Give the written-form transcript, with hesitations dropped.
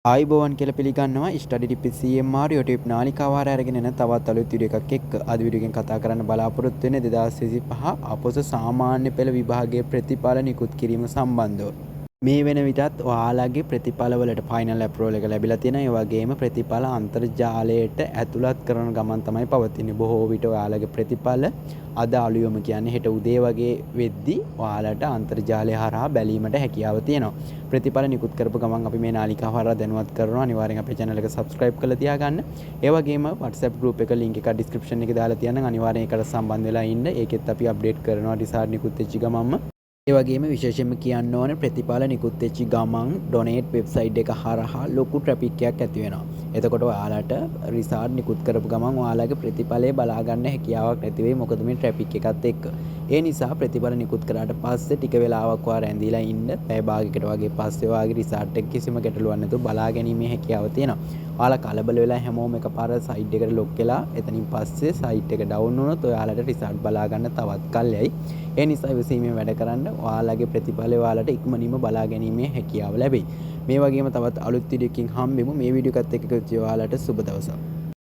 ආයිබෝවන් කියලා පිළිගන්නවා study tips CMR YouTube නාලිකාව හරහා අරගෙන එන තවත් අලුත් වීඩියෝ එකක් එක්ක අද වීඩියෝ එකෙන් කතා කරන්න බලාපොරොත්තු වෙන්නේ 2025 අපොස සාමාන්‍ය පෙළ විභාගයේ ප්‍රතිඵල නිකුත් කිරීම සම්බන්ධව. මේ වෙන විටත් ඔයාලගේ ප්‍රතිඵලවලට ෆයිනල් අප්‍රූවල් එක ලැබිලා තියෙනවා. ඒ වගේම ප්‍රතිඵල අන්තර්ජාලයට ඇතුළත් කරන ගමන් තමයි පවතින්නේ. බොහෝ විට ඔයාලගේ ප්‍රතිඵල අද අලුයම කියන්නේ හෙට උදේ වගේ වෙද්දි ඔයාලට අන්තර්ජාලය හරහා බැලීමට හැකියාව තියෙනවා. ප්‍රතිඵල නිකුත් කරපු ගමන් අපි මේ නාලිකාව හරහා දැනුවත් කරනවා. අනිවාර්යෙන් අපේ channel එක subscribe කරලා තියාගන්න. ඒ වගේම WhatsApp group එක link එක description එකේ දාලා තියන්නම්. අනිවාර්යෙන් ඒකට සම්බන්ධ වෙලා ඉන්න. ඒකෙත් අපි update කරනවා රිසල්ට් නිකුත් වෙච්ච ගමන්ම. ඒ වගේම විශේෂයෙන්ම කියන්න ඕනේ ප්‍රතිඵල නිකුත් වෙච්ච ගමන් ඩොනේට් වෙබ්සයිට් එක හරහා ලොකු ට්‍රැෆික් එකක් ඇති වෙනවා. එතකොට ඔයාලට රිසල්ට් නිකුත් කරපු ගමන් ඔයාලගේ ප්‍රතිඵලය බලා ගන්න හැකියාවක් නැති වෙයි. මොකද මේ ට්‍රැෆික් එකත් එක්ක. ඒ නිසා ප්‍රතිඵල නිකුත් කරාට පස්සේ ටික වෙලාවක් වා රැඳිලා ඉන්න. පැය භාගයකට වගේ පස්සේ ඔයාගේ රිසල්ට් එක කිසිම ගැටලුවක් නැතුව බලා ගැනීමේ හැකියාව තියෙනවා. ඔයාලා කලබල වෙලා හැමෝම එකපාර සයිට් එකට ලොග් වෙලා එතනින් පස්සේ සයිට් එක ඩවුන් වුණොත් ඔයාලට රිසල්ට් බලා ගන්න තවත් කල් යයි. ඒ නිසා ඉවසීමෙන් වැඩ කරන්න ඔයාලගේ ප්‍රතිඵල ඔයාලට ඉක්මනින්ම බලා ගැනීමේ හැකියාව ලැබෙයි. මේ වගේම තවත් අලුත් වීඩියෝ එකකින් හම්බෙමු. මේ වීඩියෝ එකත් එක්ක ඔයාලට සුබ දවසක්.